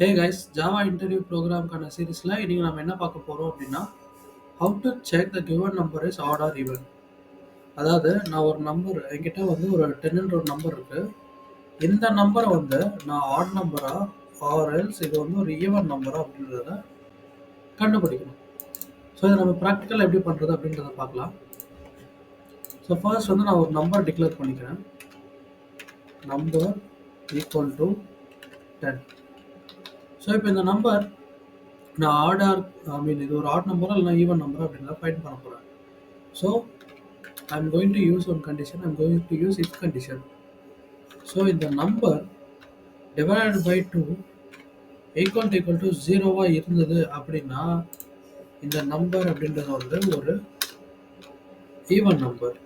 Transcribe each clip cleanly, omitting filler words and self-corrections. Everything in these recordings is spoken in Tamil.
ஹே கைஸ், ஜாவா இன்டர்வியூ ப்ரோக்ராம்க்கான சீரிஸில் இன்றைக்கி நம்ம என்ன பார்க்க போகிறோம் அப்படின்னா, how to check the given number is odd or even. அதாவது நான் ஒரு நம்பர் என்கிட்ட வந்து ஒரு 10ன்ற ஒரு நம்பர் இருக்குது. இந்த நம்பரை வந்து நான் ஆட் நம்பரா ஆர் எல்ஸ் இது வந்து ஒரு ஈவன் நம்பரா அப்படின்றத கண்டுபிடிக்கணும். ஸோ இதை நம்ம ப்ராக்டிக்கலாக எப்படி பண்ணுறது அப்படின்றத பார்க்கலாம். ஸோ ஃபர்ஸ்ட் வந்து நான் ஒரு நம்பர் டிக்ளேர் பண்ணிக்கிறேன். Number equal to 10. ஸோ இப்போ இந்த நம்பர் நான் இது ஒரு ஆட் நம்பரா இல்லை ஈவன் நம்பரா அப்படின்றத ஃபைண்ட் பண்ண போகிறேன். So I'm going to use one condition, I'm going to use if condition. So இந்த number divided by 2 equal to 0 இருந்தது அப்படின்னா இந்த நம்பர் அப்படின்றது வந்து ஒரு ஈவன் நம்பர்.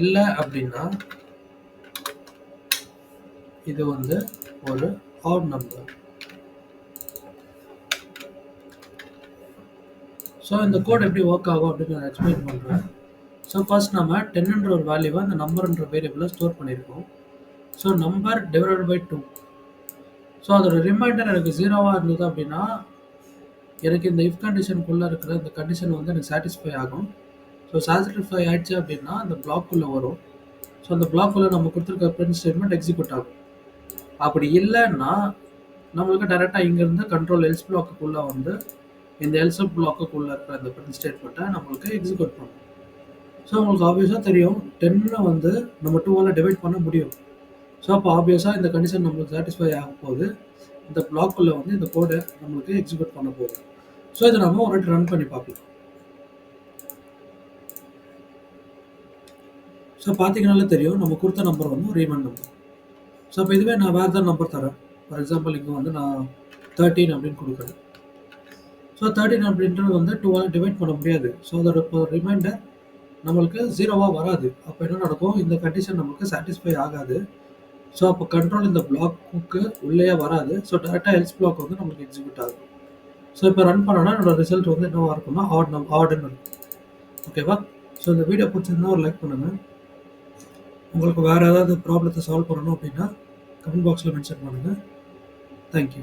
இல்லை அப்படின்னா இது வந்து ஒரு ஆட் நம்பர். ஸோ இந்த கோட் எப்படி ஒர்க் ஆகும் அப்படின்னு நான் எக்ஸ்பிளைன் பண்ணுறேன். ஸோ ஃபர்ஸ்ட் நம்ம 10ன்ற ஒரு வேல்யூவை அந்த நம்பர்ன்ற வேரியபிளில் ஸ்டோர் பண்ணியிருக்கோம். So number divided by 2. So அதோட ரிமைண்டர் எனக்கு 0 இருந்தது அப்படின்னா எனக்கு இந்த இஃப் கண்டிஷனுக்குள்ளே இருக்கிற இந்த கண்டிஷன் வந்து எனக்கு சாட்டிஸ்ஃபை ஆகும். ஸோ சாட்டிஸ்ஃபை ஆயிடுச்சு அப்படின்னா அந்த பிளாக்குள்ளே வரும். ஸோ அந்த பிளாக்குள்ளே நம்ம கொடுத்துருக்க பிரிண்ட் ஸ்டேட்மெண்ட் எக்ஸிக்யூட் ஆகும். அப்படி இல்லைன்னா நம்மளுக்கு டேரெக்டாக இங்கேருந்து கண்ட்ரோல் எல்ஸ் பிளாக்குள்ளே வந்து இந்த எல்ஸ் பிளாக்குள்ளே இருக்கிற அந்த பிரிண்ட் ஸ்டேட்மெண்ட்டை நம்மளுக்கு எக்ஸிக்யூட் பண்ணும். ஸோ உங்களுக்கு ஆப்வியஸாக தெரியும் 10 வந்து நம்ம 2ஆல் டிவைட் பண்ண முடியும். ஸோ அப்போ ஆப்வியஸாக இந்த கண்டிஷன் நம்மளுக்கு சாட்டிஸ்ஃபை ஆகும் போது இந்த பிளாக்குள்ளே வந்து இந்த கோடை நம்மளுக்கு எக்ஸிக்யூட் பண்ண போகுது. ஸோ இதை நம்ம ஒரு வாட்டி ரன் பண்ணி பார்க்கலாம். ஸோ பார்த்தீங்கனாலே தெரியும் நம்ம கொடுத்த நம்பர் வந்து ஒரு ஈவன் நம்பர். ஸோ அப்போ இதுவே நான் வேறு தான் நம்பர் தரேன். ஃபார் எக்ஸாம்பிள் இங்கே வந்து நான் 13 அப்படின்னு கொடுக்குறேன். ஸோ 13 அப்படின்றது வந்து 2ஆல் டிவைட் பண்ண முடியாது. ஸோ அதோட ரிமைண்டர் நம்மளுக்கு 0 வராது. அப்போ என்ன நடக்கும், இந்த கண்டிஷன் நமக்கு சாட்டிஸ்ஃபை ஆகாது. ஸோ அப்போ கண்ட்ரோல் இந்த பிளாக்குக்கு உள்ளே வராது. ஸோ டேரெக்டாக எல்ஸ் பிளாக் வந்து நம்மளுக்கு எக்ஸிக்யூட் ஆகும். ஸோ இப்போ ரன் பண்ணோன்னா என்னோட ரிசல்ட் வந்து என்னவாக இருக்கும்னா ஆடுன்னு இருக்கும். ஓகேவா? ஸோ இந்த வீடியோ பிடிச்சிருந்தா ஒரு லைக் பண்ணுங்கள். உங்களுக்கு வேறு ஏதாவது ப்ராப்ளத்தை சால்வ் பண்ணணும் அப்படின்னா கமெண்ட் பாக்ஸில் மென்ஷன் பண்ணுங்கள். தேங்க்யூ.